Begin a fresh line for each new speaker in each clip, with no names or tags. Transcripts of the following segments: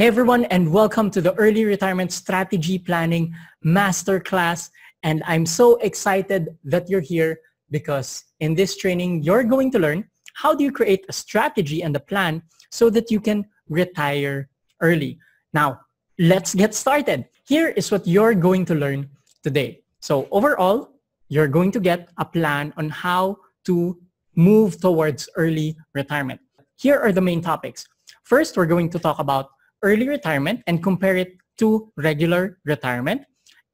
Hey everyone, and welcome to the Early Retirement Strategy Planning Masterclass. And I'm so excited that you're here because in this training, you're going to learn how do you create a strategy and a plan so that you can retire early. Now, let's get started. Here is what you're going to learn today. So overall, you're going to get a plan on how to move towards early retirement. Here are the main topics. First, we're going to talk about early retirement and compare it to regular retirement.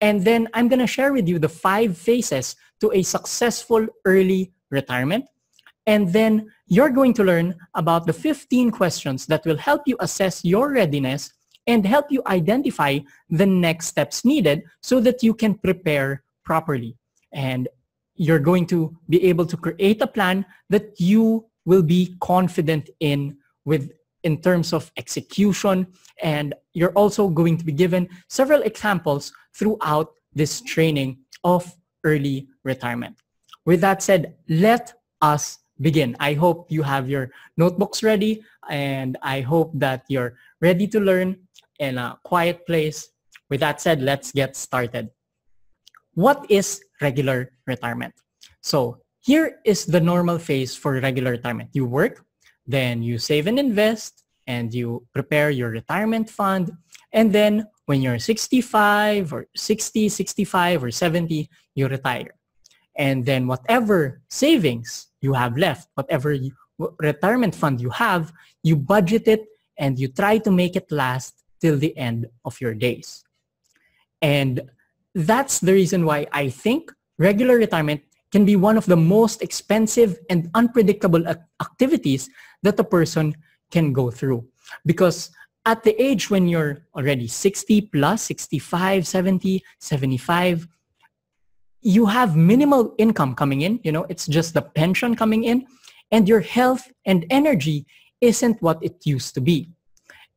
And then I'm going to share with you the 5 phases to a successful early retirement. And then you're going to learn about the 15 questions that will help you assess your readiness and help you identify the next steps needed so that you can prepare properly. And you're going to be able to create a plan that you will be confident in terms of execution, and you're also going to be given several examples throughout this training of early retirement. With that said, let us begin. I hope you have your notebooks ready, and I hope that you're ready to learn in a quiet place. With that said, let's get started. What is regular retirement? So here is the normal phase for regular retirement. You work, then you save and invest, and you prepare your retirement fund. And then when you're 65 or 60, 65 or 70, you retire. And then whatever savings you have left, whatever retirement fund you have, you budget it and you try to make it last till the end of your days. And that's the reason why I think regular retirement can be one of the most expensive and unpredictable activities that a person can go through. Because at the age when you're already 60 plus, 65, 70, 75, you have minimal income coming in. You know, it's just the pension coming in, and your health and energy isn't what it used to be.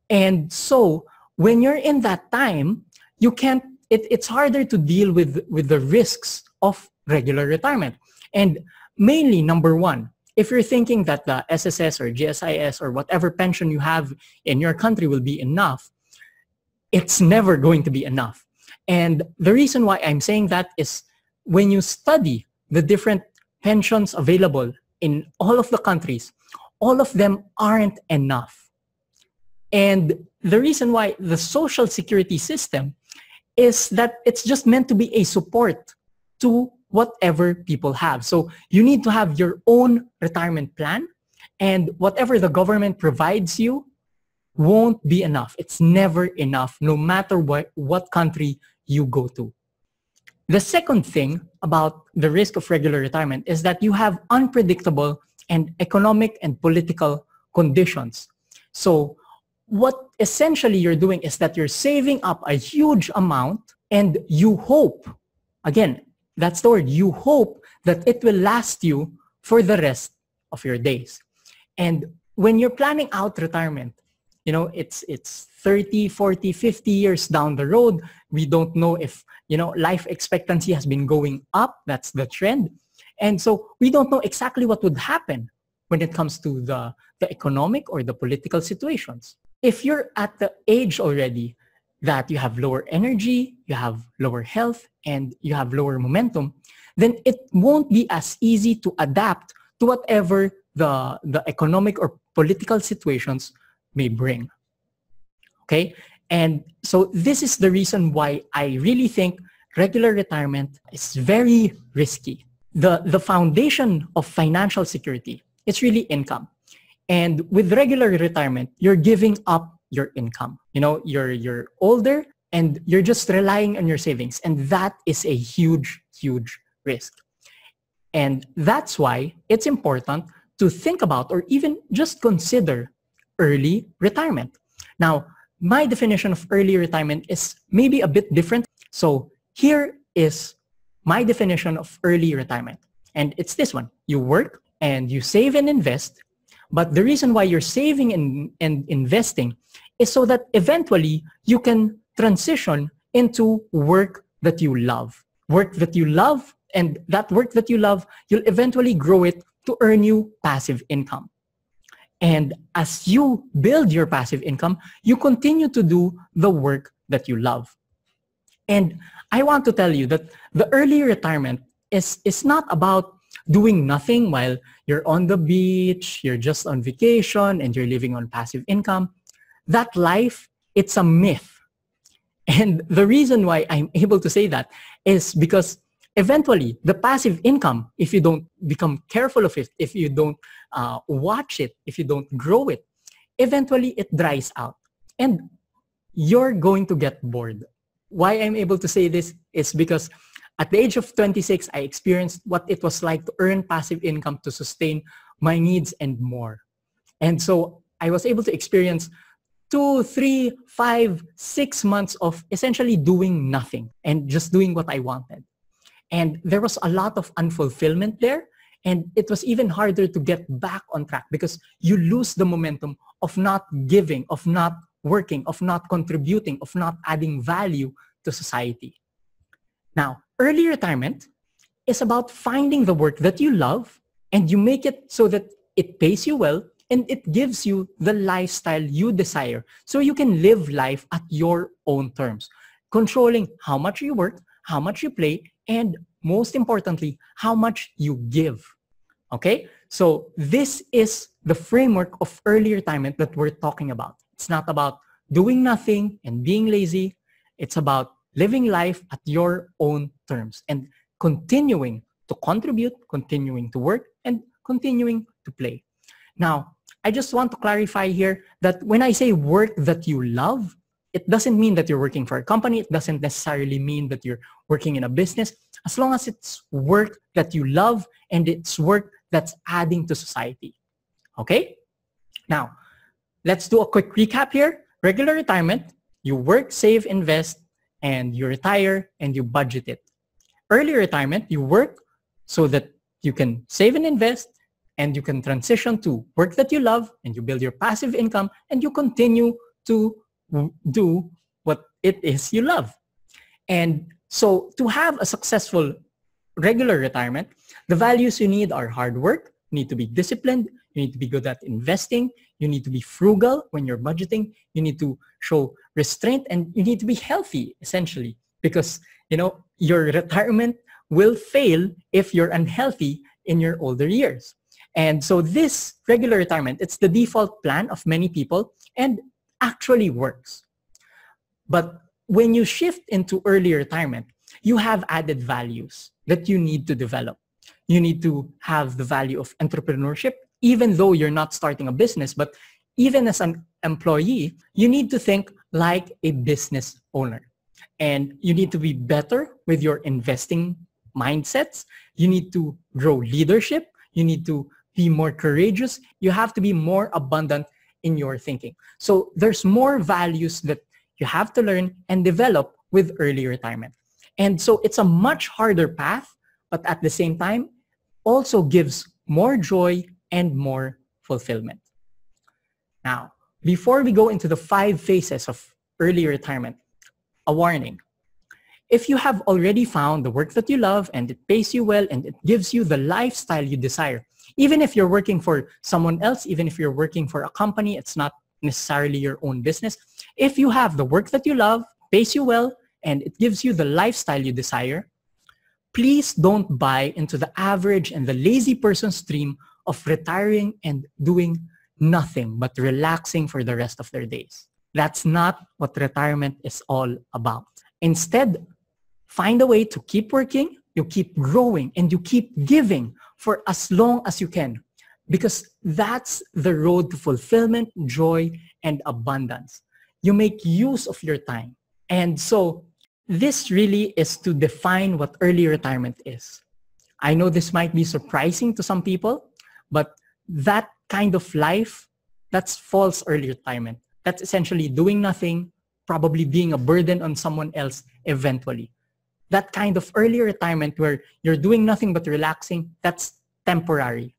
And so when you're in that time, you can't, it's harder to deal with the risks of regular retirement. And mainly, number one, if you're thinking that the SSS or GSIS or whatever pension you have in your country will be enough, it's never going to be enough. And the reason why I'm saying that is when you study the different pensions available in all of the countries, all of them aren't enough. And the reason why the social security system is that it's just meant to be a support to whatever people have. So you need to have your own retirement plan, and whatever the government provides you won't be enough. It's never enough, no matter what country you go to. The second thing about the risk of regular retirement is that you have unpredictable and economic and political conditions. So what essentially you're doing is that you're saving up a huge amount, and you hope, again, that's the word, you hope that it will last you for the rest of your days. And when you're planning out retirement, you know, it's 30, 40, 50 years down the road. We don't know if, you know, life expectancy has been going up. That's the trend. And so we don't know exactly what would happen when it comes to the economic or the political situations. If you're at the age already that you have lower energy, you have lower health, and you have lower momentum, then it won't be as easy to adapt to whatever the economic or political situations may bring. Okay? And so this is the reason why I really think regular retirement is very risky. The foundation of financial security, it's really income. And with regular retirement, you're giving up your income. You know, you're older and you're just relying on your savings. And that is a huge, huge risk. And that's why it's important to think about or even just consider early retirement. Now, my definition of early retirement is maybe a bit different. So here is my definition of early retirement. And it's this one. You work and you save and invest. But the reason why you're saving and investing is so that eventually you can transition into work that you love. Work that you love, and that work that you love, you'll eventually grow it to earn you passive income. And as you build your passive income, you continue to do the work that you love. And I want to tell you that the early retirement is not about doing nothing while you're on the beach, you're just on vacation, and you're living on passive income. That life, it's a myth. And the reason why I'm able to say that is because eventually the passive income, if you don't become careful of it, if you don't watch it, if you don't grow it, eventually it dries out and you're going to get bored. Why I'm able to say this is because at the age of 26, I experienced what it was like to earn passive income to sustain my needs and more. And so I was able to experience 2, 3, 5, 6 months of essentially doing nothing and just doing what I wanted. And there was a lot of unfulfillment there. And it was even harder to get back on track because you lose the momentum of not giving, of not working, of not contributing, of not adding value to society. Now, early retirement is about finding the work that you love and you make it so that it pays you well and it gives you the lifestyle you desire so you can live life at your own terms, controlling how much you work, how much you play, and most importantly, how much you give. Okay? So this is the framework of early retirement that we're talking about. It's not about doing nothing and being lazy. It's about living life at your own terms and continuing to contribute, continuing to work, and continuing to play. Now, I just want to clarify here that when I say work that you love, it doesn't mean that you're working for a company. It doesn't necessarily mean that you're working in a business. As long as it's work that you love and it's work that's adding to society. Okay? Now, let's do a quick recap here. Regular retirement, you work, save, invest, and you retire and you budget it. Early retirement, you work so that you can save and invest and you can transition to work that you love and you build your passive income and you continue to do what it is you love. And so to have a successful regular retirement, the values you need are hard work, you need to be disciplined, you need to be good at investing, you need to be frugal when you're budgeting, you need to show restraint, and you need to be healthy, essentially, because, you know, your retirement will fail if you're unhealthy in your older years. And so this regular retirement, it's the default plan of many people and actually works. But when you shift into early retirement, you have added values that you need to develop. You need to have the value of entrepreneurship, even though you're not starting a business, but even as an employee, you need to think like a business owner. And you need to be better with your investing mindsets. You need to grow leadership. You need to be more courageous. You have to be more abundant in your thinking. So there's more values that you have to learn and develop with early retirement. And so it's a much harder path, but at the same time, also gives more joy and more fulfillment. Now, before we go into the 5 phases of early retirement, a warning. If you have already found the work that you love and it pays you well and it gives you the lifestyle you desire, even if you're working for someone else, even if you're working for a company, it's not necessarily your own business. If you have the work that you love, pays you well, and it gives you the lifestyle you desire, please don't buy into the average and the lazy person's dream of retiring and doing nothing but relaxing for the rest of their days. That's not what retirement is all about. Instead, find a way to keep working, you keep growing, and you keep giving for as long as you can, because that's the road to fulfillment, joy, and abundance. You make use of your time. And so this really is to define what early retirement is. I know this might be surprising to some people, but that kind of life, that's false early retirement. That's essentially doing nothing, probably being a burden on someone else eventually. That kind of early retirement where you're doing nothing but relaxing, that's temporary.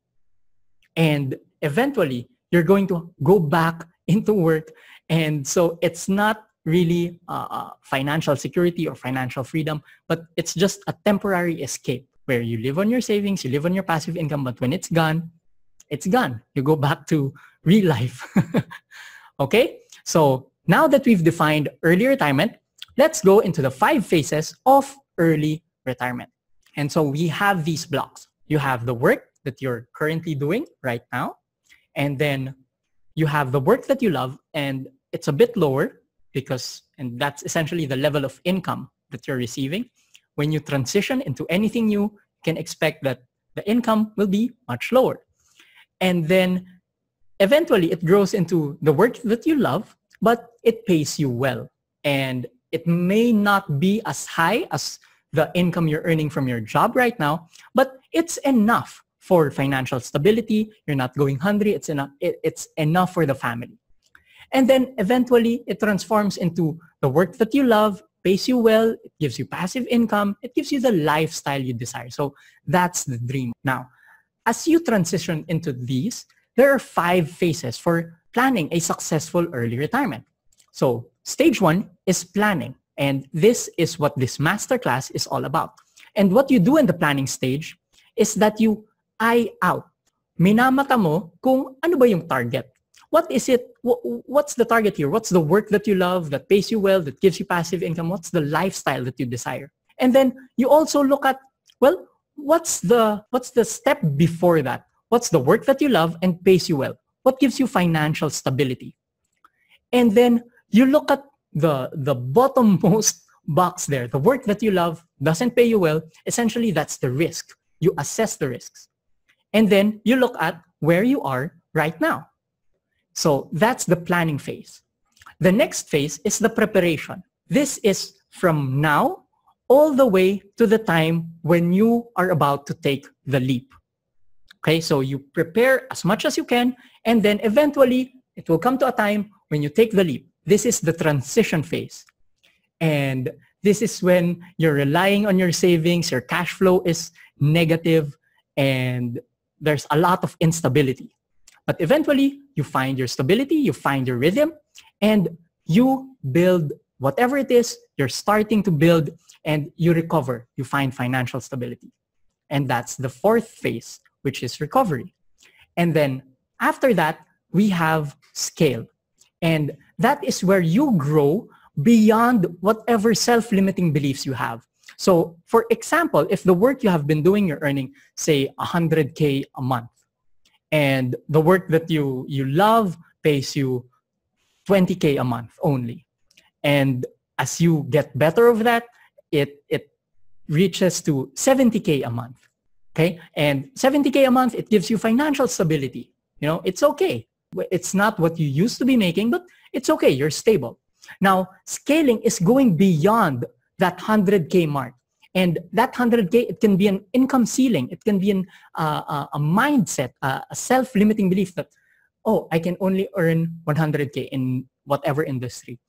And eventually, you're going to go back into work. And so it's not really financial security or financial freedom, but it's just a temporary escape where you live on your savings, you live on your passive income, but when it's gone, it's gone. You go back to real life. Okay, so now that we've defined early retirement, let's go into the 5 phases of early retirement. And so we have these blocks. You have the work that you're currently doing right now, and then you have the work that you love, and it's a bit lower and that's essentially the level of income that you're receiving. When you transition into anything new, you can expect that the income will be much lower. And then eventually it grows into the work that you love, but it pays you well. And it may not be as high as the income you're earning from your job right now, but it's enough for financial stability. You're not going hungry. It's enough for the family. And then eventually it transforms into the work that you love, pays you well, it gives you passive income, it gives you the lifestyle you desire. So that's the dream. Now, as you transition into these, there are 5 phases for planning a successful early retirement. So stage 1 is planning. And this is what this masterclass is all about. And what you do in the planning stage is that you eye out. Minamata mo kung ano ba yung target. What is it? What's the target here? What's the work that you love, that pays you well, that gives you passive income? What's the lifestyle that you desire? And then you also look at, well, what's the step before that? What's the work that you love and pays you well? What gives you financial stability? And then you look at the bottommost box there. The work that you love doesn't pay you well. Essentially, that's the risk. You assess the risks. And then you look at where you are right now. So that's the planning phase. The next phase is the preparation. This is from now all the way to the time when you are about to take the leap. Okay, so you prepare as much as you can, and then eventually it will come to a time when you take the leap. This is the transition phase. And this is when you're relying on your savings, your cash flow is negative, and there's a lot of instability. But eventually, you find your stability, you find your rhythm, and you build whatever it is you're starting to build, and you recover. You find financial stability. And that's the 4th phase, which is recovery. And then after that, we have scale. And that is where you grow beyond whatever self-limiting beliefs you have. So for example, if the work you have been doing, you're earning, say, 100K a month, and the work that you love pays you 20K a month only. And as you get better of that, it reaches to 70K a month. Okay? And 70K a month, it gives you financial stability. You know, it's okay. It's not what you used to be making, but it's okay. You're stable. Now, scaling is going beyond that 100K mark. And that 100K, it can be an income ceiling. It can be a mindset, a self-limiting belief that, oh, I can only earn 100K in whatever industry.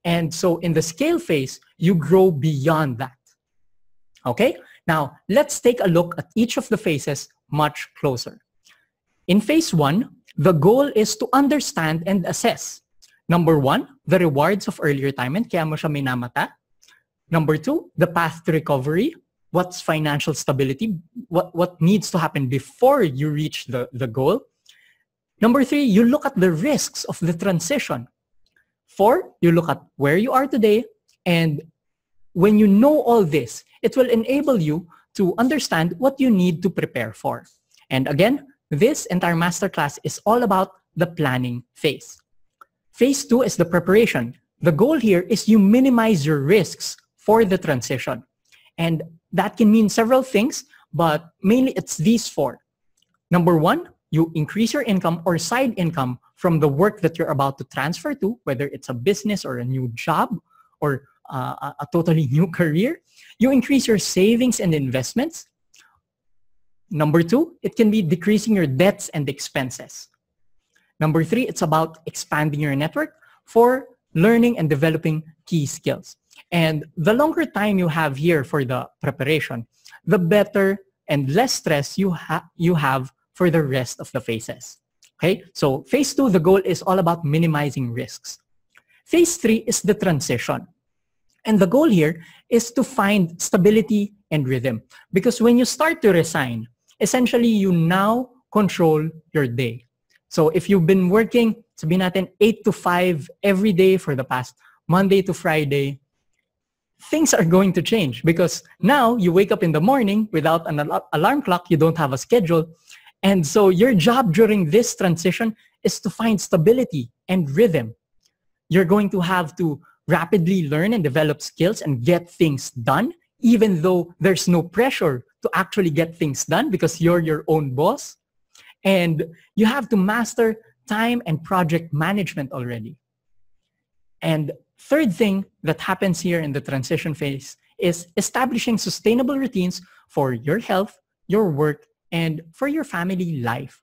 And so in the scale phase, you grow beyond that. Okay? Now, let's take a look at each of the phases much closer. In phase 1, the goal is to understand and assess. Number 1, the rewards of early retirement. Kaya mo siya minamata. Number 2, the path to recovery. What's financial stability? What needs to happen before you reach the goal? Number 3, you look at the risks of the transition. 4, you look at where you are today. And when you know all this, it will enable you to understand what you need to prepare for. And again, this entire masterclass is all about the planning phase. Phase 2 is the preparation. The goal here is you minimize your risks for the transition. And that can mean several things, but mainly it's these 4. Number 1, you increase your income or side income from the work that you're about to transfer to, whether it's a business or a new job or a totally new career. You increase your savings and investments. Number 2, it can be decreasing your debts and expenses. Number 3, it's about expanding your network for learning and developing key skills. And the longer time you have here for the preparation, the better and less stress you have for the rest of the phases. Okay? So phase 2, the goal is all about minimizing risks. Phase 3 is the transition. And the goal here is to find stability and rhythm. Because when you start to resign, essentially you now control your day. So if you've been working, sabihin natin 8 to 5 every day for the past Monday to Friday, things are going to change because now you wake up in the morning without an alarm clock, you don't have a schedule. And so your job during this transition is to find stability and rhythm. You're going to have to rapidly learn and develop skills and get things done, even though there's no pressure to actually get things done because you're your own boss. And you have to master time and project management already. And third thing that happens here in the transition phase is establishing sustainable routines for your health, your work, and for your family life.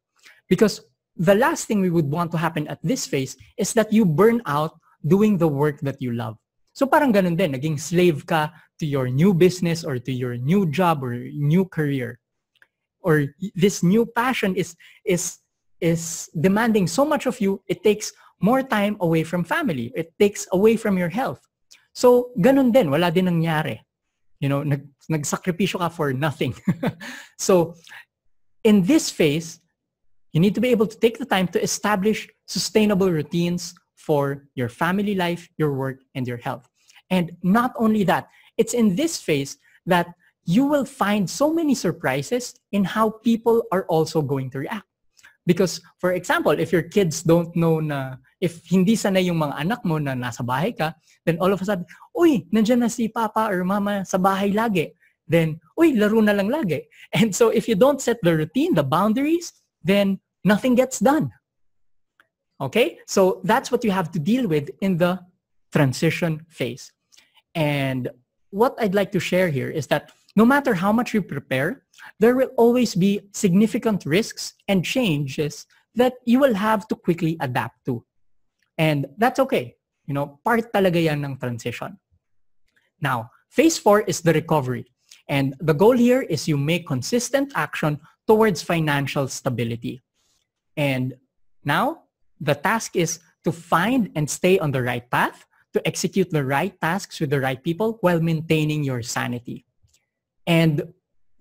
Because the last thing we would want to happen at this phase is that you burn out doing the work that you love. So parang ganun din, naging slave ka to your new business or to your new job or new career. Or this new passion is demanding so much of you, it takes more time away from family. It takes away from your health. So ganun din, wala din nangyari. You know, nagsakripisyo ka for nothing. So in this phase, you need to be able to take the time to establish sustainable routines for your family life, your work, and your health. And not only that, it's in this phase that you will find so many surprises in how people are also going to react. Because, for example, if your kids don't know na, if hindi sanay yung mga anak mo na nasa bahay ka, then all of a sudden, uy, nandiyan na si papa or mama sa bahay lagi. Then, uy, laro na lang lagi. And so if you don't set the routine, the boundaries, then nothing gets done. Okay? So that's what you have to deal with in the transition phase. And what I'd like to share here is that no matter how much you prepare, there will always be significant risks and changes that you will have to quickly adapt to. And that's okay. You know, part talaga yan ng transition. Now, phase 4 is the recovery. And the goal here is you make consistent action towards financial stability. And now, the task is to find and stay on the right path, to execute the right tasks with the right people while maintaining your sanity. And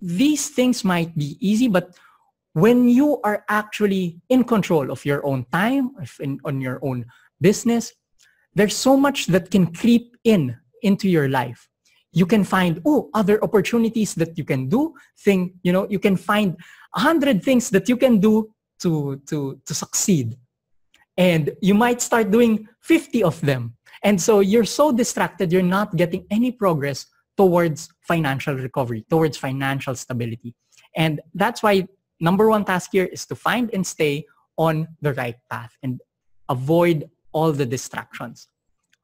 these things might be easy, but when you are actually in control of your own time, on your own business, there's so much that can creep into your life. You can find other opportunities that you can do. You can find 100 things that you can do to succeed. And you might start doing 50 of them. And so you're so distracted, you're not getting any progress towards financial recovery, towards financial stability. And that's why number one task here is to find and stay on the right path and avoid all the distractions.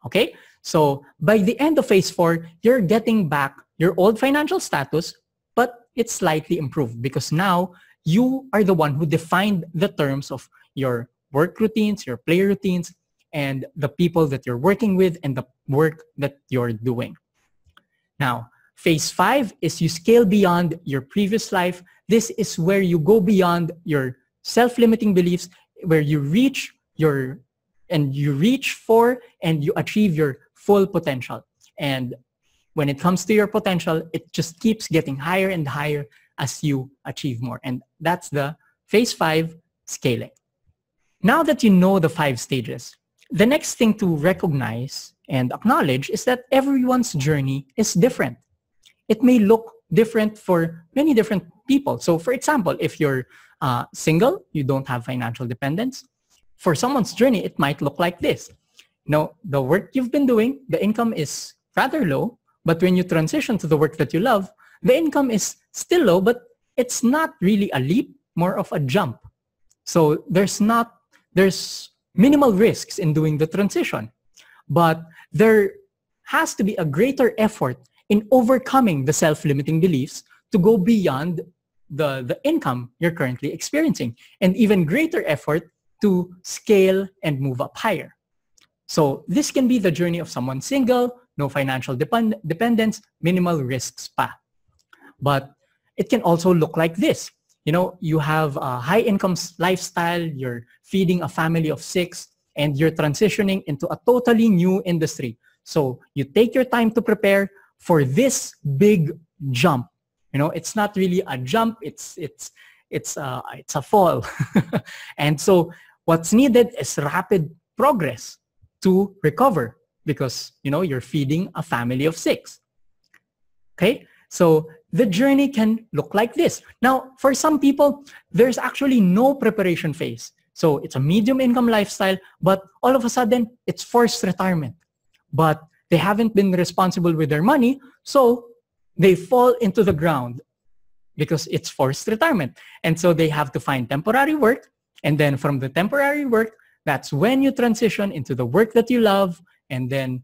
Okay? So by the end of phase 4, you're getting back your old financial status, but it's slightly improved because now you are the one who defined the terms of your work routines, your play routines, and the people that you're working with and the work that you're doing. Now, phase 5 is you scale beyond your previous life. This is where you go beyond your self-limiting beliefs, where you reach for and you achieve your full potential. And when it comes to your potential, it just keeps getting higher and higher as you achieve more. And that's the phase 5 scaling. Now that you know the 5 stages, the next thing to recognize and acknowledge is that everyone's journey is different. It may look different for many different people. So for example, if you're single, you don't have financial dependence, for someone's journey, it might look like this. The work you've been doing, the income is rather low, but when you transition to the work that you love, the income is still low, but it's not really a leap, more of a jump. So there's minimal risks in doing the transition, but there has to be a greater effort in overcoming the self-limiting beliefs to go beyond the income you're currently experiencing, and even greater effort to scale and move up higher. So this can be the journey of someone single, no financial dependence, minimal risks pa. But it can also look like this. You have a high income lifestyle, you're feeding a family of 6, and you're transitioning into a totally new industry. So you take your time to prepare for this big jump. It's not really a jump, it's a fall. And so What's needed is rapid progress to recover because, you're feeding a family of 6. Okay? So the journey can look like this. Now, for some people, there's actually no preparation phase. So it's a medium income lifestyle, but all of a sudden, it's forced retirement. But they haven't been responsible with their money, so they fall into the ground because it's forced retirement. And so they have to find temporary work. And then from the temporary work, that's when you transition into the work that you love, and then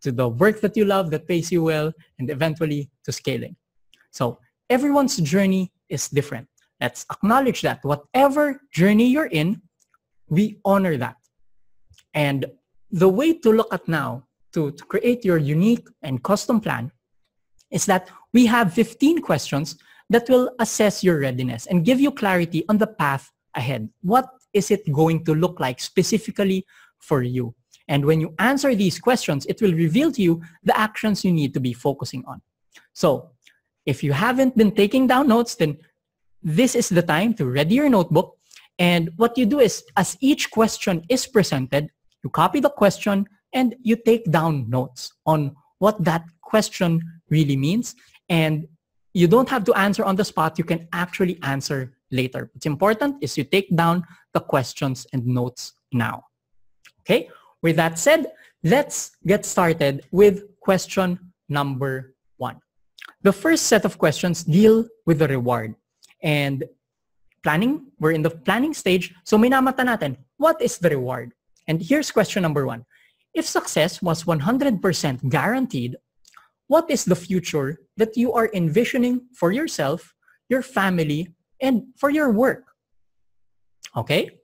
to the work that you love that pays you well, and eventually to scaling. So everyone's journey is different. Let's acknowledge that. Whatever journey you're in, we honor that. And the way to look at now, to create your unique and custom plan, is that we have 15 questions that will assess your readiness and give you clarity on the path ahead. What is it going to look like specifically for you? And when you answer these questions, it will reveal to you the actions you need to be focusing on. So if you haven't been taking down notes, then this is the time to ready your notebook. And what you do is, as each question is presented, you copy the question and you take down notes on what that question really means. And you don't have to answer on the spot. You can actually answer later. What's important is you take down the questions and notes now. Okay? With that said, let's get started with question number 1. The first set of questions deal with the reward. And planning, we're in the planning stage. So minamata natin, what is the reward? And here's question number 1. If success was 100% guaranteed, what is the future that you are envisioning for yourself, your family, and for your work? Okay?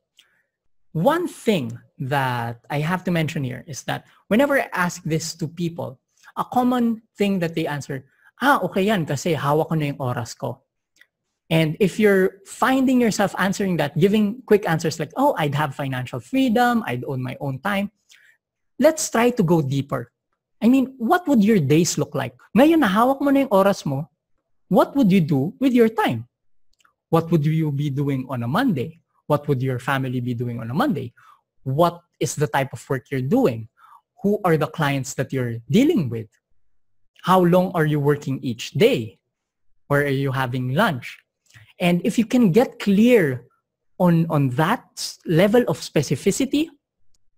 One thing that I have to mention here is that whenever I ask this to people, a common thing that they answer, okay yan kasi hawak ko na yung oras ko. And if you're finding yourself answering that, giving quick answers like, I'd have financial freedom, I'd own my own time, let's try to go deeper. I mean, what would your days look like? Ngayon na hawak mo na yung oras mo, what would you do with your time? What would you be doing on a Monday? What would your family be doing on a Monday? What is the type of work you're doing? Who are the clients that you're dealing with? How long are you working each day? Where are you having lunch? And if you can get clear on that level of specificity,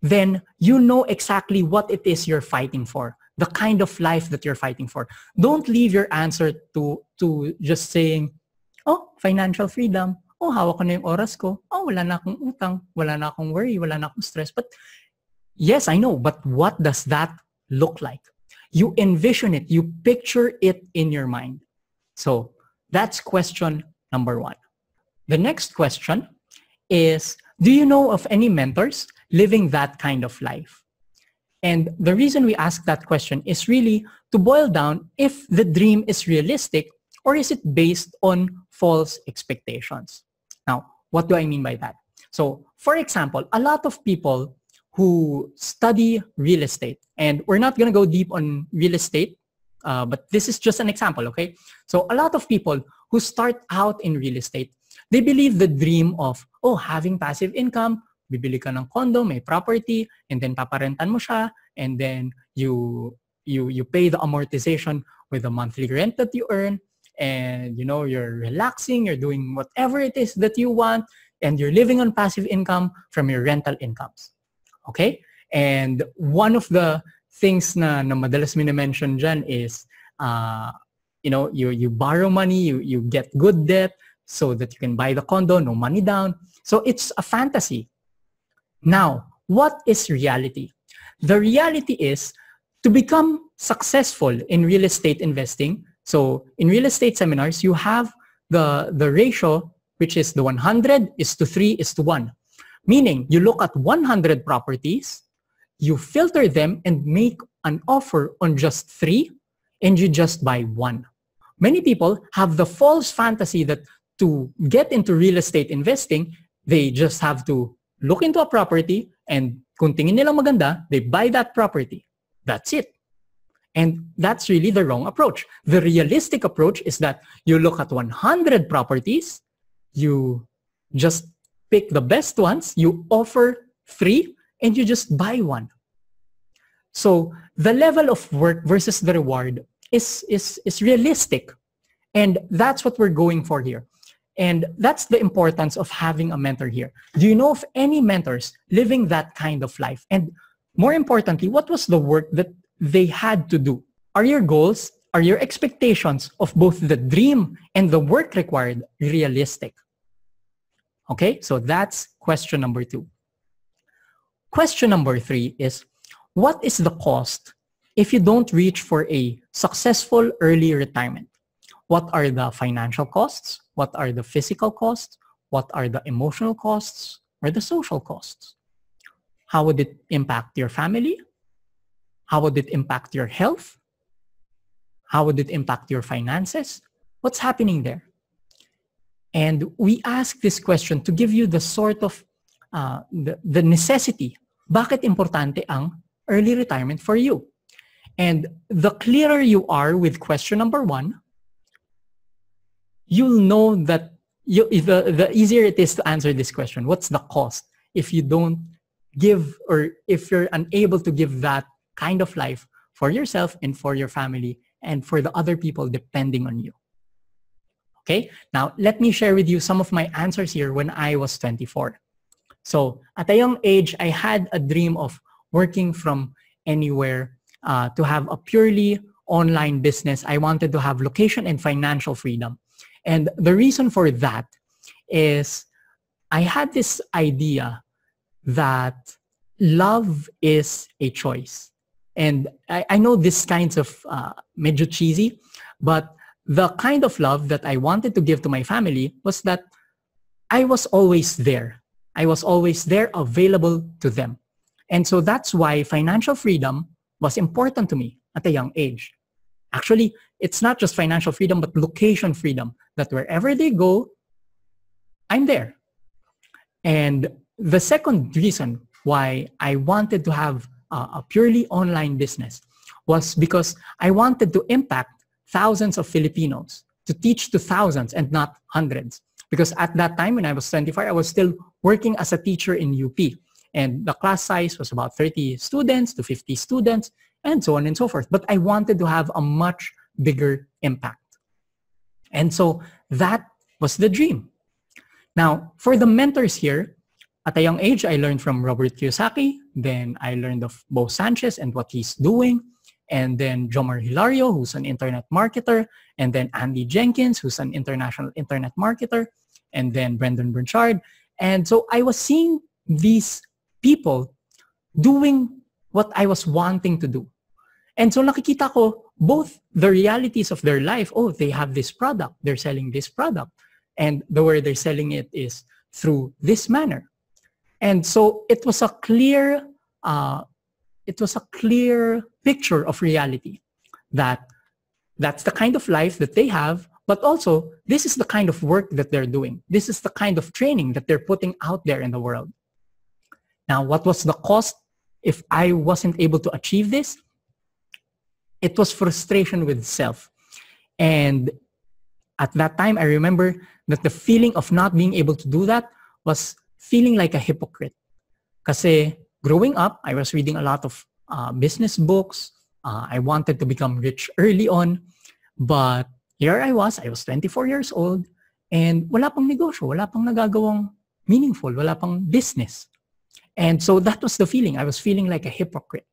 then you know exactly what it is you're fighting for, the kind of life that you're fighting for. Don't leave your answer to just saying, financial freedom. Hawak ko na yung oras ko. Wala na akong utang. Wala na akong worry. Wala na akong stress. But yes, I know. But what does that look like? You envision it. You picture it in your mind. So that's question number 1. The next question is, do you know of any mentors living that kind of life? And the reason we ask that question is really to boil down if the dream is realistic or is it based on false expectations. Now, what do I mean by that? So, for example, a lot of people who study real estate, and we're not going to go deep on real estate, but this is just an example, okay? So, a lot of people who start out in real estate, they believe the dream of, having passive income, bibili ka ng condo, may property, and then paparentan mo siya, and then you pay the amortization with the monthly rent that you earn, and you're relaxing, you're doing whatever it is that you want, and you're living on passive income from your rental incomes. Okay? And one of the things na madalas mini-mention dyan is, you borrow money, you get good debt so that you can buy the condo, no money down. So it's a fantasy. Now, what is reality? The reality is to become successful in real estate investing. So in real estate seminars, you have the ratio, which is the 100:3:1. Meaning, you look at 100 properties, you filter them and make an offer on just 3, and you just buy 1. Many people have the false fantasy that to get into real estate investing, they just have to look into a property and kung tingin nilang maganda, they buy that property. That's it. And that's really the wrong approach. The realistic approach is that you look at 100 properties, you just pick the best ones, you offer 3, and you just buy one. So the level of work versus the reward is realistic. And that's what we're going for here. And that's the importance of having a mentor here. Do you know of any mentors living that kind of life? And more importantly, what was the work that they had to do? Are your goals, are your expectations of both the dream and the work required realistic? Okay, so that's question number 2. Question number 3 is, what is the cost if you don't reach for a successful early retirement? What are the financial costs? What are the physical costs? What are the emotional costs or the social costs? How would it impact your family? How would it impact your health? How would it impact your finances? What's happening there? And we ask this question to give you the sort of the necessity. Bakit importante ang early retirement for you? And the clearer you are with question number 1, you'll know that the easier it is to answer this question. What's the cost if you don't give, or if you're unable to give that kind of life for yourself and for your family and for the other people depending on you? Okay, now let me share with you some of my answers here when I was 24. So at a young age, I had a dream of working from anywhere, to have a purely online business. I wanted to have location and financial freedom. And the reason for that is I had this idea that love is a choice. And I know this kinds of medyo cheesy, but the kind of love that I wanted to give to my family was that I was always there. I was always there, available to them. And so that's why financial freedom was important to me at a young age. Actually, it's not just financial freedom, but location freedom, that wherever they go, I'm there. And the second reason why I wanted to have a purely online business was because I wanted to impact thousands of Filipinos, to teach to thousands and not hundreds. Because at that time, when I was 25, I was still working as a teacher in UP. And the class size was about 30 students to 50 students, and so on and so forth. But I wanted to have a much bigger impact. And so that was the dream. Now, for the mentors here, at a young age, I learned from Robert Kiyosaki. Then I learned of Bo Sanchez and what he's doing. And then Jomar Hilario, who's an internet marketer. And then Andy Jenkins, who's an international internet marketer. And then Brendan Burchard. And so I was seeing these people doing what I was wanting to do. And so nakikita ko both the realities of their life. Oh, they have this product. They're selling this product. And the way they're selling it is through this manner. And so it was a clear picture of reality, that that's the kind of life that they have, but also this is the kind of work that they're doing. This is the kind of training that they're putting out there in the world. Now, what was the cost if I wasn't able to achieve this? It was frustration with self. And at that time, I remember that the feeling of not being able to do that was feeling like a hypocrite. Kasi growing up, I was reading a lot of business books. I wanted to become rich early on. But here I was 24 years old, and wala pang negosyo, wala pang nagagawang meaningful, wala pang business. And so that was the feeling. I was feeling like a hypocrite.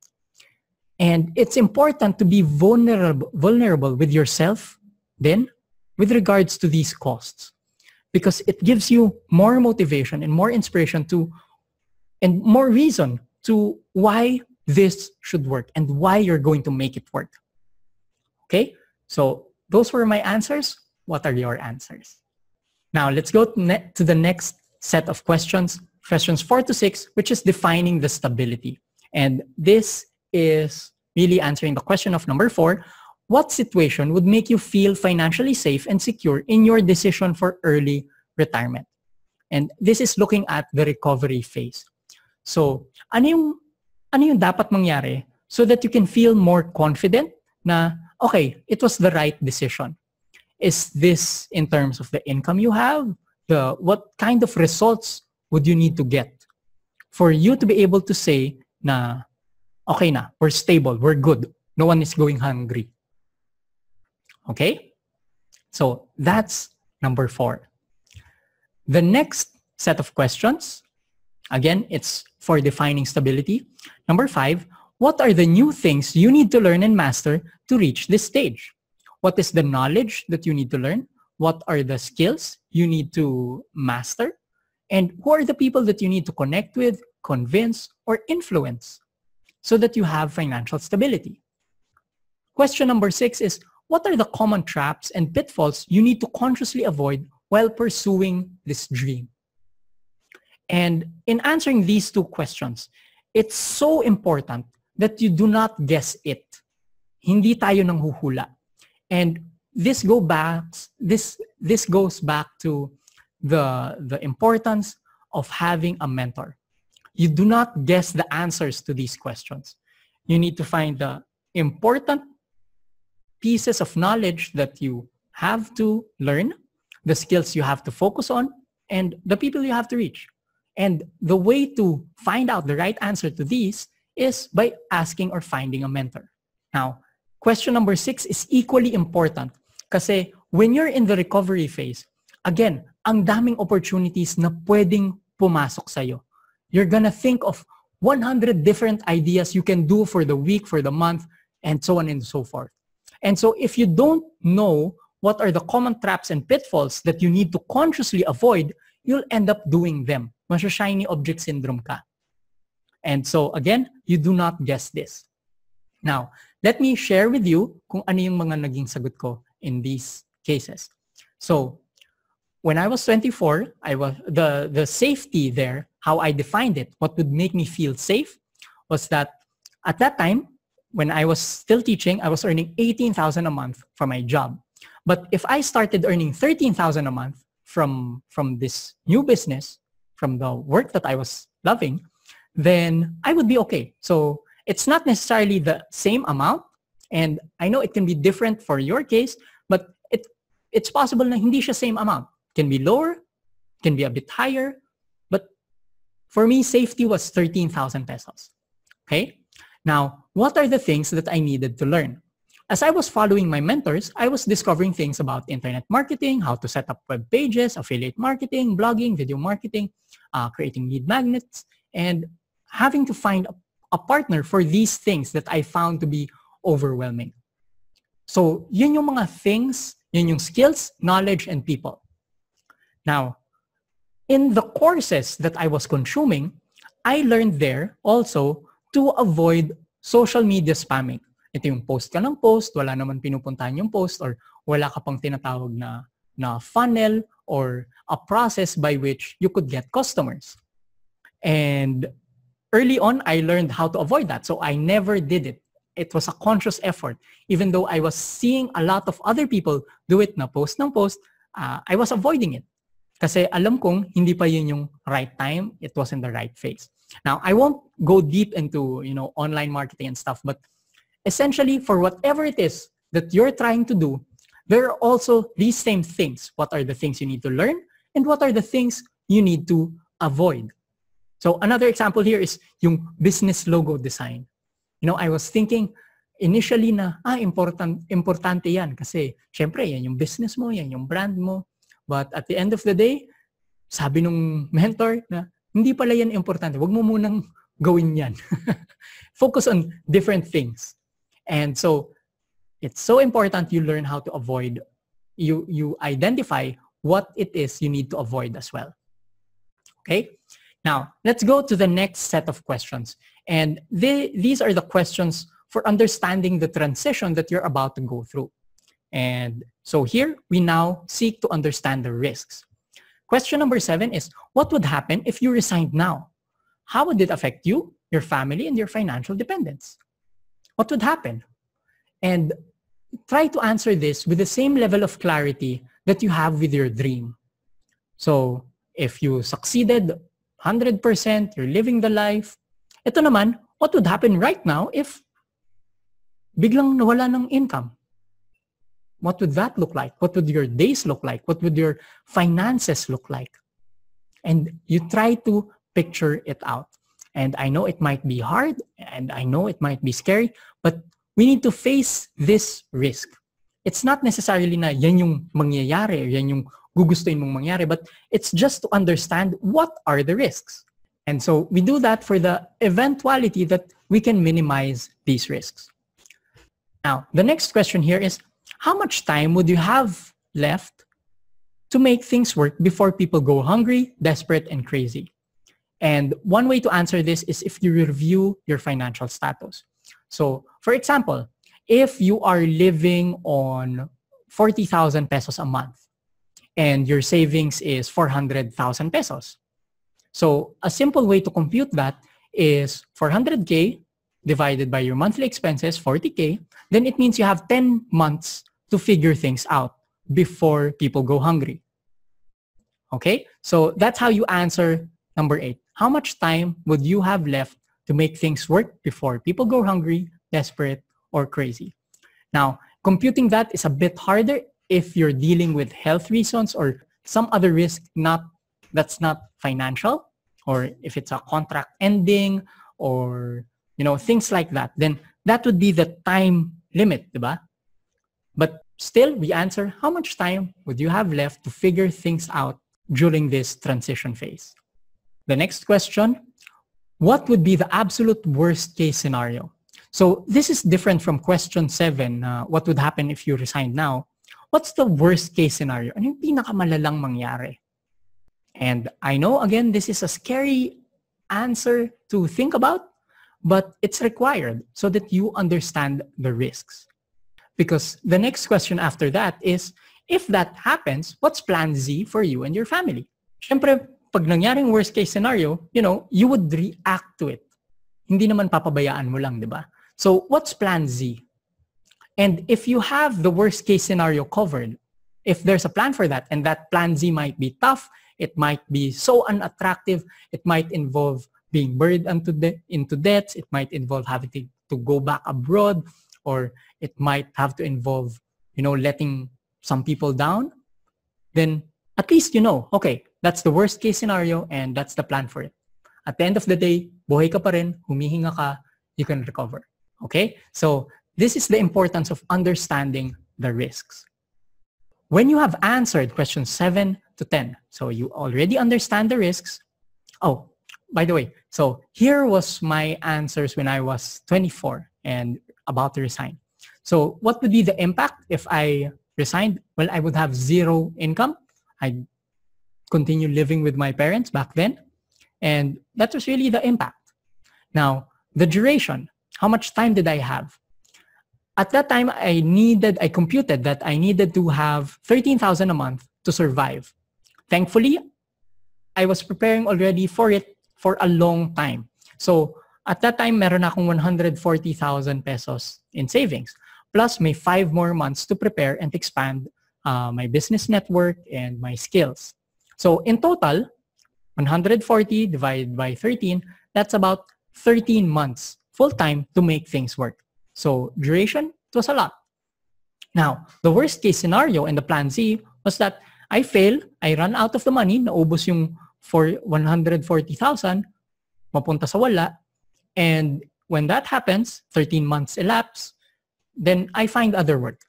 And it's important to be vulnerable with yourself then with regards to these costs, because it gives you more motivation and more inspiration to, and more reason to why this should work and why you're going to make it work. Okay? So those were my answers. What are your answers? Now let's go to the next set of questions. Questions 4 to 6, which is defining the stability. And this is really answering the question of number 4. What situation would make you feel financially safe and secure in your decision for early retirement? And this is looking at the recovery phase. So, ano yung dapat mangyari so that you can feel more confident na, okay, it was the right decision? Is this in terms of the income you have? What kind of results would you need to get for you to be able to say na, okay na, we're stable, we're good, no one is going hungry? Okay? So that's number 4. The next set of questions, again, it's for defining stability. Number 5, what are the new things you need to learn and master to reach this stage? What is the knowledge that you need to learn? What are the skills you need to master? And who are the people that you need to connect with, convince, or influence so that you have financial stability? Question number 6 is, what are the common traps and pitfalls you need to consciously avoid while pursuing this dream? And in answering these 2 questions, it's so important that you do not guess it. Hindi tayo nanghuhula. And this goes back to the importance of having a mentor. You do not guess the answers to these questions. You need to find the important pieces of knowledge that you have to learn, the skills you have to focus on, and the people you have to reach. And the way to find out the right answer to these is by asking or finding a mentor. Now, question number 6 is equally important kasi when you're in the recovery phase, again, ang daming opportunities na pwedeng pumasok sa'yo. You're gonna think of 100 different ideas you can do for the week, for the month, and so on and so forth. And so if you don't know what are the common traps and pitfalls that you need to consciously avoid, you'll end up doing them. Shiny object syndrome ka. And so again, you do not guess this. Now, let me share with you kung ano yung mga naging sagot ko in these cases. So, when I was 24, I was the safety there, how I defined it, what would make me feel safe was that at that time, when I was still teaching, I was earning 18,000 a month from my job. But if I started earning 13,000 a month from this new business, from the work that I was loving, then I would be okay. So it's not necessarily the same amount. And I know it can be different for your case, but it's possible na hindi siya same amount. Can be lower, can be a bit higher. But for me, safety was 13,000 pesos. Okay? Now, what are the things that I needed to learn? As I was following my mentors, I was discovering things about internet marketing, how to set up web pages, affiliate marketing, blogging, video marketing, creating lead magnets, and having to find a partner for these things that I found to be overwhelming. So, yun yung mga things, yun yung skills, knowledge, and people. Now, in the courses that I was consuming, I learned there also to avoid social media spamming. Ito yung post ka ng post, wala naman pinupuntahan yung post, or wala ka pang tinatawag na funnel or a process by which you could get customers. And early on, I learned how to avoid that. So I never did it. It was a conscious effort. Even though I was seeing a lot of other people do it na post ng post, I was avoiding it. Kasi alam kong hindi pa yun yung right time. It wasn't the right phase. Now, I won't go deep into, online marketing and stuff, but essentially, for whatever it is that you're trying to do, there are also these same things. What are the things you need to learn? And what are the things you need to avoid? So another example here is yung business logo design. I was thinking initially na, importante yan kasi syempre, yan yung business mo, yan yung brand mo. But at the end of the day, sabi nung mentor na, hindi pala yan importante. Huwag mo munang gawin yan. Focus on different things. And so, it's so important you learn how to avoid, you identify what it is you need to avoid as well. Okay? Now, let's go to the next set of questions. And these are the questions for understanding the transition that you're about to go through. And so here, we now seek to understand the risks. Question number 7 is, what would happen if you resigned now? How would it affect you, your family, and your financial dependence? What would happen? And try to answer this with the same level of clarity that you have with your dream. So, if you succeeded 100%, you're living the life, ito naman, what would happen right now if biglang nawala ng income? What would that look like? What would your days look like? What would your finances look like? And you try to picture it out. And I know it might be hard and I know it might be scary, but we need to face this risk. It's not necessarily na yan yung mangyayari or yan yung gugustuhin mong mangyari, but it's just to understand what are the risks. And so we do that for the eventuality that we can minimize these risks. Now, the next question here is, how much time would you have left to make things work before people go hungry, desperate, and crazy? And one way to answer this is if you review your financial status. So, for example, if you are living on 40,000 pesos a month and your savings is 400,000 pesos. So, a simple way to compute that is 400K divided by your monthly expenses, 40K, then it means you have 10 months to figure things out before people go hungry. Okay? So that's how you answer number 8. How much time would you have left to make things work before people go hungry, desperate, or crazy? Now, computing that is a bit harder if you're dealing with health reasons or some other risk that's not financial, or if it's a contract ending or things like that, then that would be the time limit, diba? But still, we answer, how much time would you have left to figure things out during this transition phase? The next question, what would be the absolute worst case scenario? So this is different from question 7, what would happen if you resign now? What's the worst case scenario? Ano yung pinakamalalang mangyari? And I know, again, this is a scary answer to think about, but it's required so that you understand the risks. Because the next question after that is, if that happens, what's plan Z for you and your family? Siyempre, pag nangyaring worst case scenario, you would react to it. Hindi naman papabayaan mo lang, di ba? So what's plan Z? And if you have the worst case scenario covered, if there's a plan for that, and that plan Z might be tough, it might be so unattractive, it might involve being buried into debts, it might involve having to go back abroad, or it might have to involve, letting some people down, then at least okay, that's the worst case scenario and that's the plan for it. At the end of the day, buhay ka pa rin, humihinga ka, you can recover. Okay? So this is the importance of understanding the risks. When you have answered questions 7 to 10, so you already understand the risks. Oh, by the way, so here was my answers when I was 24 and about to resign. So what would be the impact if I resigned? Well, I would have 0 income. I'd continue living with my parents back then. And that was really the impact. Now, the duration, how much time did I have? At that time, I computed that I needed to have 13,000 a month to survive. Thankfully, I was preparing already for it for a long time. So at that time, meron akong 140,000 pesos in savings. Plus, may 5 more months to prepare and expand my business network and my skills. So in total, 140 divided by 13, that's about 13 months full-time to make things work. So duration, it was a lot. Now, the worst case scenario in the plan Z was that I fail, I run out of the money, naubos yung for 140,000, mapunta sa wala. And when that happens, 13 months elapse, then I find other work.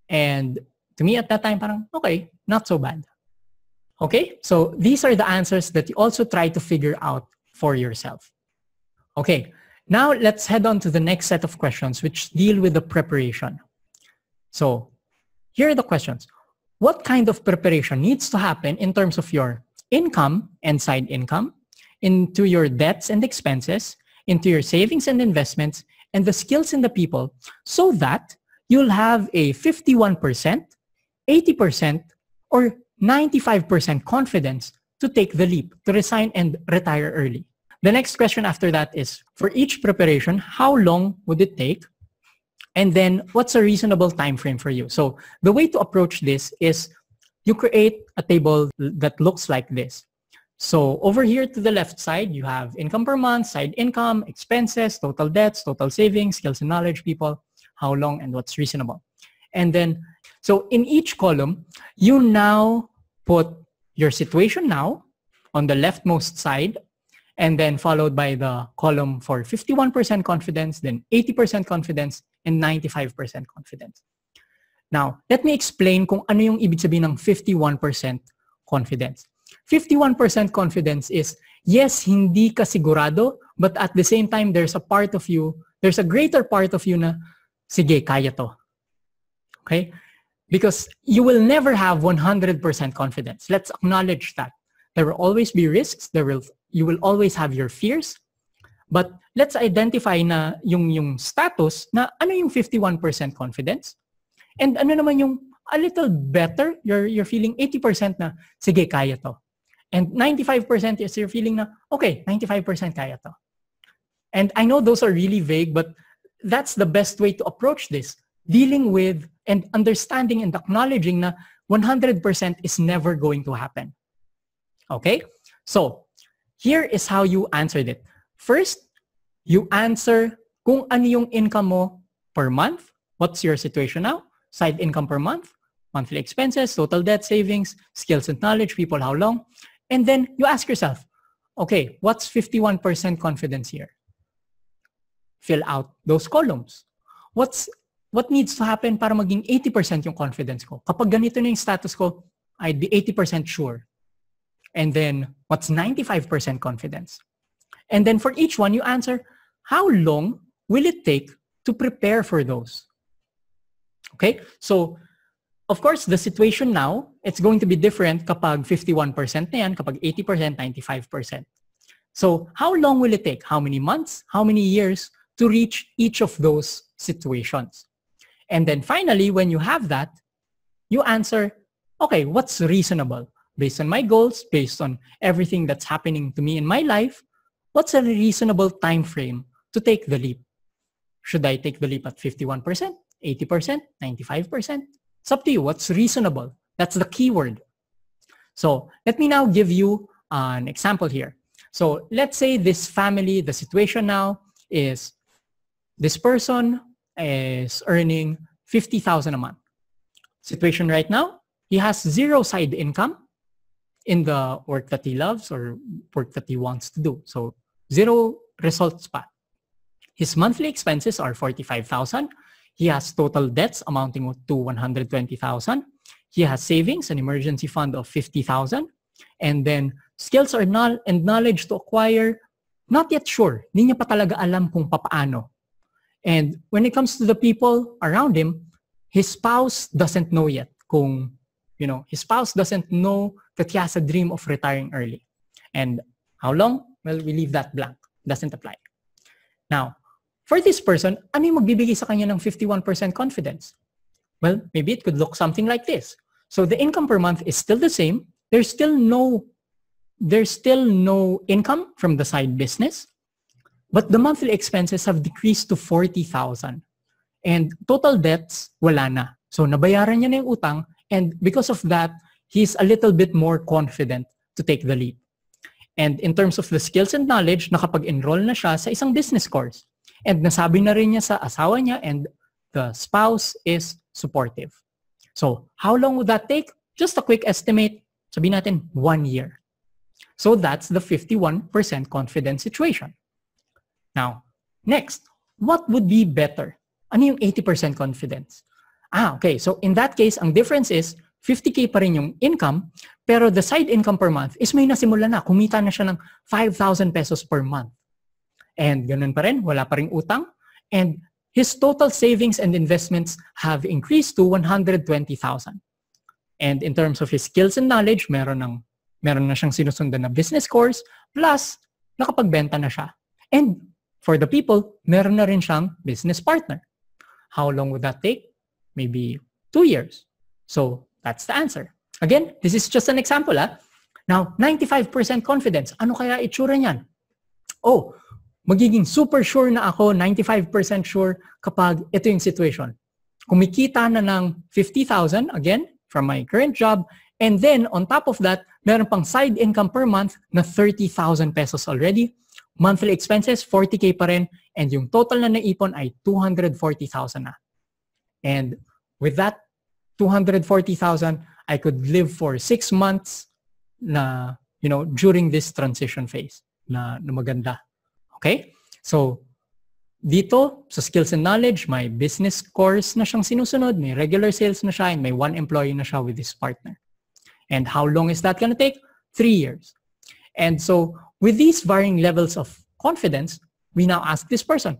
And to me at that time, parang, okay, not so bad. Okay, so these are the answers that you also try to figure out for yourself. Okay, now let's head on to the next set of questions which deal with the preparation. So here are the questions. What kind of preparation needs to happen in terms of your income and side income, into your debts and expenses, into your savings and investments, and the skills in the people, so that you'll have a 51%, 80%, or 95% confidence to take the leap, to resign and retire early. The next question after that is, for each preparation, how long would it take? And then what's a reasonable time frame for you? So the way to approach this is you create a table that looks like this. So over here to the left side, you have income per month, side income, expenses, total debts, total savings, skills and knowledge, people, how long, and what's reasonable. And then, so in each column, you now put your situation now, on the leftmost side, and then followed by the column for 51% confidence, then 80% confidence, and 95% confidence. Now, let me explain kung ano yung ibig sabihin ng 51% confidence. 51% confidence is, yes, hindi ka sigurado, but at the same time, there's a part of you, there's a greater part of you na, sige, kaya to. Okay? Because you will never have 100% confidence. Let's acknowledge that. There will always be risks. You will always have your fears. But let's identify na yung status na ano yung 51% confidence. And ano naman yung a little better, you're feeling 80% na, sige, kaya to. And 95% is you're feeling na, okay, 95% kaya to. And I know those are really vague, but that's the best way to approach this. Dealing with and understanding and acknowledging na 100% is never going to happen. Okay? So, here is how you answered it. First, you answer kung ano yung income mo per month. What's your situation now? Side income per month, monthly expenses, total debt, savings, skills and knowledge, people, how long. And then you ask yourself, okay, what's 51% confidence here? Fill out those columns. What needs to happen para maging 80% yung confidence ko? Kapag ganito na yung status ko, I'd be 80% sure. And then, what's 95% confidence? And then for each one, you answer, how long will it take to prepare for those? Okay? So, of course, the situation now, it's going to be different kapag 51% na yan, kapag 80%, 95%. So, how long will it take? How many months? How many years to reach each of those situations? And then finally, when you have that, you answer, okay, what's reasonable? Based on my goals, based on everything that's happening to me in my life, what's a reasonable time frame to take the leap? Should I take the leap at 51%, 80%, 95%? It's up to you. What's reasonable? That's the key word. So let me now give you an example here. So let's say this family, the situation now is this person is earning 50,000 a month. Situation right now, he has zero side income in the work that he loves or work that he wants to do. So zero results pa. His monthly expenses are 45,000. He has total debts amounting to 120,000. He has savings, an emergency fund of 50,000. And then skills and knowledge to acquire, not yet sure. Hindi niya pa talaga alam kung papaano. And when it comes to the people around him, his spouse doesn't know yet kung, his spouse doesn't know that he has a dream of retiring early. And how long? Well, we leave that blank. Doesn't apply. Now, for this person, ano yung magbibigay sa kanya ng 51% confidence? Well, maybe it could look something like this. So the income per month is still the same. There's still no income from the side business. But the monthly expenses have decreased to 40,000. And total debts, wala na. So nabayaran niya na yung utang. And because of that, he's a little bit more confident to take the leap. And in terms of the skills and knowledge, nakapag-enroll na siya sa isang business course. And nasabi na rin niya sa asawa niya and the spouse is supportive. So how long would that take? Just a quick estimate. Sabihin natin, 1 year. So that's the 51% confidence situation. Now, next, what would be better? Ano yung 80% confidence? Okay. So in that case, ang difference is 50K pa rin yung income, pero the side income per month is may nasimula na. Kumita na siya ng 5,000 pesos per month. And ganun pa rin, wala pa rin utang. And his total savings and investments have increased to 120,000. And in terms of his skills and knowledge, meron na siyang sinusundan na business course, plus nakapagbenta na siya. And for the people, meron na rin siyang business partner. How long would that take? Maybe 2 years. So that's the answer. Again, this is just an example. Now, 95% confidence. Ano kaya itsura niyan? Magiging super sure na ako, 95% sure kapag ito yung situation. Kumikita na ng 50,000, again, from my current job, and then on top of that, meron pang side income per month na 30,000 pesos already. Monthly expenses, 40K pa rin, and yung total na naipon ay 240,000 na. And with that 240,000, I could live for 6 months na during this transition phase na maganda. Okay? So, dito, sa skills and knowledge, may business course na siyang sinusunod, may regular sales na siya, and may 1 employee na siya with his partner. And how long is that going to take? 3 years. And so, with these varying levels of confidence, we now ask this person,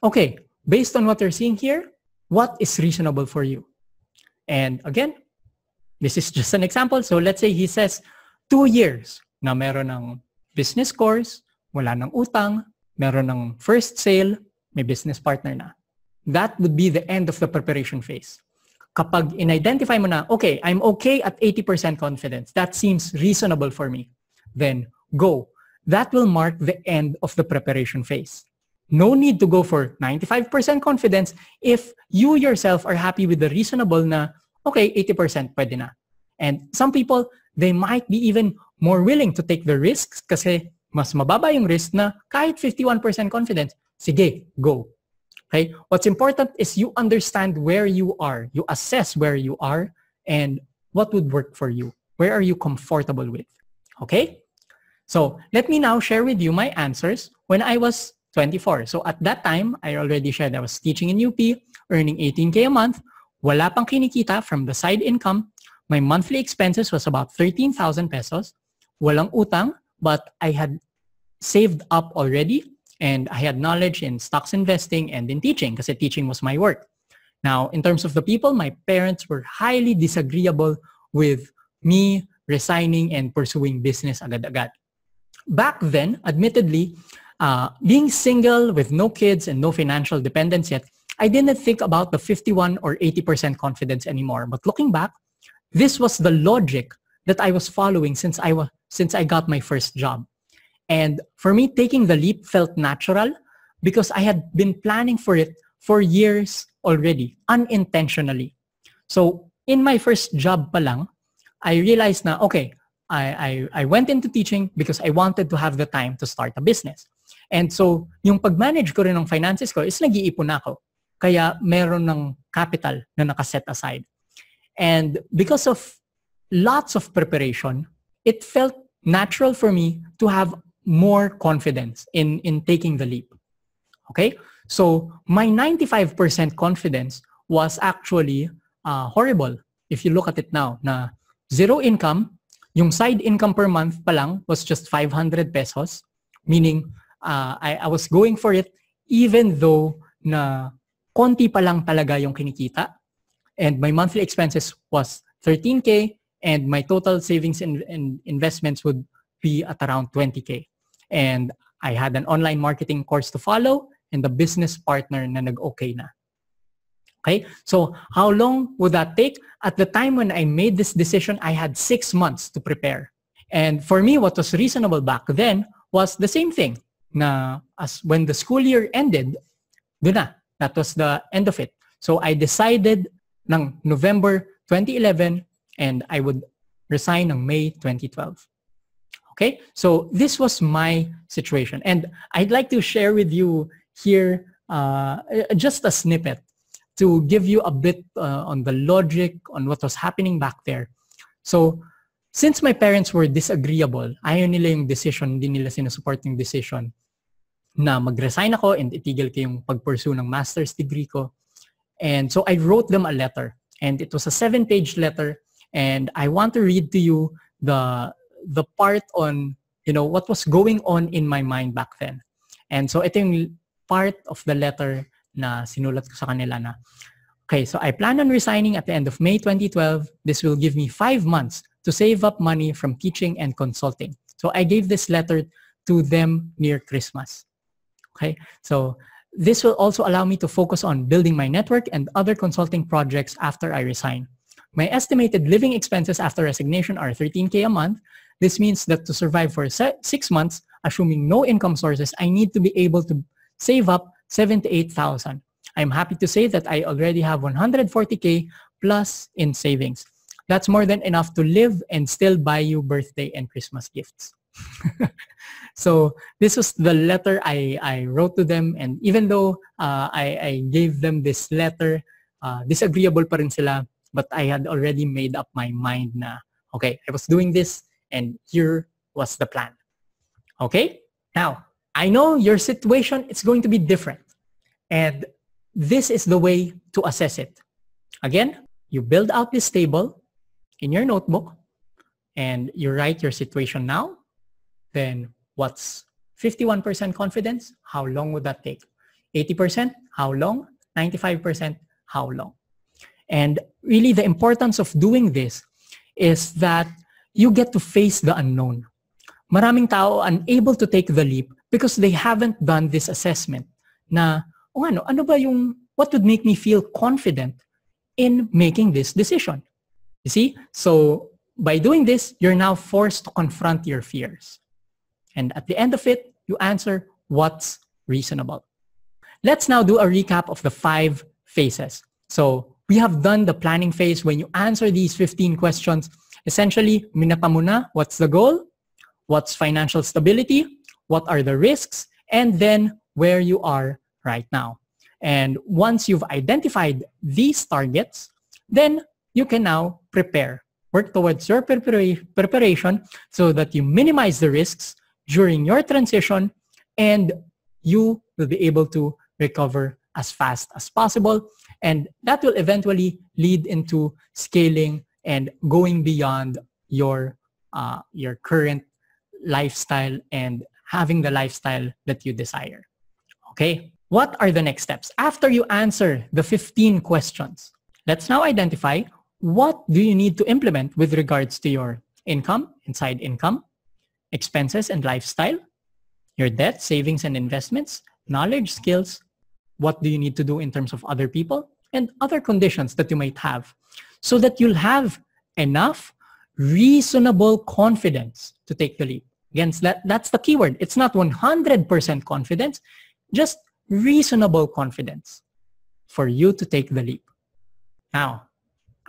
okay, based on what you're seeing here, what is reasonable for you? And again, this is just an example. So let's say he says 2 years na meron ng business course, wala ng utang, meron ng first sale, may business partner na. That would be the end of the preparation phase. Kapag in-identify mo na, okay, I'm okay at 80% confidence. That seems reasonable for me. Then go. That will mark the end of the preparation phase. No need to go for 95% confidence if you yourself are happy with the reasonable na, okay, 80% pwede na. And some people, they might be even more willing to take the risks kasi mas mababa yung risk na kahit 51% confidence, sige, go. Okay? What's important is you understand where you are. You assess where you are and what would work for you. Where are you comfortable with? Okay? So let me now share with you my answers when I was 24. So at that time, I already shared I was teaching in UP, earning 18K a month. Wala pang kinikita from the side income. My monthly expenses was about 13,000 pesos. Walang utang, but I had saved up already and I had knowledge in stocks investing and in teaching kasi teaching was my work. Now, in terms of the people, my parents were highly disagreeable with me resigning and pursuing business agad-agad. Back then, admittedly, being single with no kids and no financial dependence yet, I didn't think about the 51 or 80% confidence anymore. But looking back, this was the logic that I was following since I got my first job. And for me, taking the leap felt natural because I had been planning for it for years already, unintentionally. So in my first job pa lang, I realized na, okay, I went into teaching because I wanted to have the time to start a business. And so, yung pag-manage ko rin ng finances ko is nag-iipon ako. Kaya meron ng capital na nakaset aside. And because of lots of preparation, it felt natural for me to have more confidence in taking the leap. Okay? So, my 95% confidence was actually horrible. If you look at it now, na zero income, yung side income per month pa lang was just 500 pesos, meaning I was going for it even though na konti pa lang talaga yung kinikita and my monthly expenses was 13K and my total savings and investments would be at around 20K. And I had an online marketing course to follow and the business partner na nag-okay na. Okay, so how long would that take? At the time when I made this decision, I had 6 months to prepare. And for me, what was reasonable back then was the same thing. Na as when the school year ended, dun na. That was the end of it. So I decided ng November 2011 and I would resign ng May 2012. Okay, so this was my situation. And I'd like to share with you here just a snippet to give you a bit on the logic on what was happening back there. So, since my parents were disagreeable, ayaw nila yung decision, hindi nila sinusupport yung decision na mag-resign ako and itigil ko yung pag-pursue ng master's degree ko. And so, I wrote them a letter. And it was a 7-page letter. And I want to read to you the part on, what was going on in my mind back then. And so, ito yung part of the letter na sinulat ko sa kanila na, okay, so I plan on resigning at the end of May 2012. This will give me 5 months to save up money from teaching and consulting. So I gave this letter to them near Christmas. Okay, so this will also allow me to focus on building my network and other consulting projects after I resign. My estimated living expenses after resignation are 13K a month. This means that to survive for 6 months, assuming no income sources, I need to be able to save up 78,000. I'm happy to say that I already have 140K plus in savings. That's more than enough to live and still buy you birthday and Christmas gifts. So this was the letter I wrote to them, and even though I gave them this letter, disagreeable pa rin sila, but I had already made up my mind na, okay, I was doing this and here was the plan. Okay? Now, I know your situation is going to be different. And this is the way to assess it. Again, you build out this table in your notebook and you write your situation now. Then what's 51% confidence? How long would that take? 80%? How long? 95%? How long? And really the importance of doing this is that you get to face the unknown. Maraming tao unable to take the leap because they haven't done this assessment na, ano ba yung, what would make me feel confident in making this decision? You see? So by doing this, you're now forced to confront your fears. And at the end of it, you answer what's reasonable. Let's now do a recap of the 5 phases. So we have done the planning phase. When you answer these 15 questions, essentially, minapa mo na what's the goal, what's financial stability, what are the risks, and then where you are right now. And once you've identified these targets, then you can now prepare. Work towards your preparation so that you minimize the risks during your transition and you will be able to recover as fast as possible. And that will eventually lead into scaling and going beyond your current lifestyle and having the lifestyle that you desire. Okay, what are the next steps? After you answer the 15 questions, let's now identify what do you need to implement with regards to your income, inside income, expenses and lifestyle, your debt, savings and investments, knowledge, skills, what do you need to do in terms of other people, and other conditions that you might have so that you'll have enough reasonable confidence to take the leap. Again, that's the keyword. It's not 100% confidence, just reasonable confidence for you to take the leap. Now,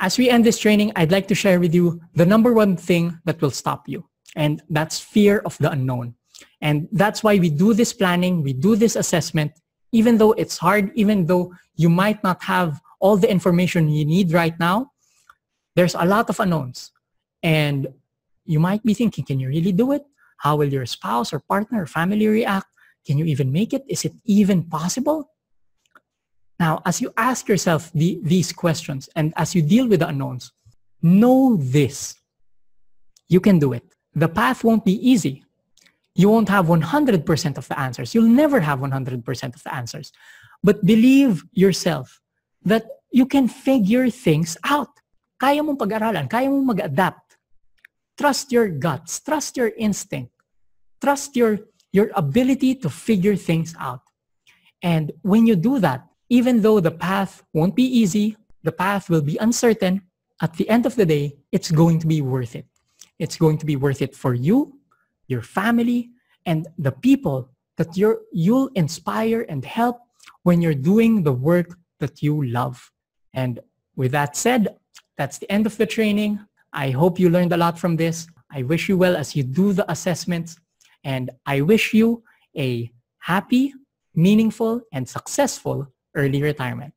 as we end this training, I'd like to share with you the number one thing that will stop you, and that's fear of the unknown. And that's why we do this planning, we do this assessment, even though it's hard, even though you might not have all the information you need right now, there's a lot of unknowns. And you might be thinking, can you really do it? How will your spouse or partner or family react? Can you even make it? Is it even possible? Now, as you ask yourself these questions and as you deal with the unknowns, know this. You can do it. The path won't be easy. You won't have 100% of the answers. You'll never have 100% of the answers. But believe yourself that you can figure things out. Kaya mong pag-aralan, kaya mong mag-adapt. Trust your guts, trust your instinct, trust your ability to figure things out. And when you do that, even though the path won't be easy, the path will be uncertain, at the end of the day, it's going to be worth it. It's going to be worth it for you, your family, and the people that you'll inspire and help when you're doing the work that you love. And with that said, that's the end of the training. I hope you learned a lot from this. I wish you well as you do the assessments, and I wish you a happy, meaningful, and successful early retirement.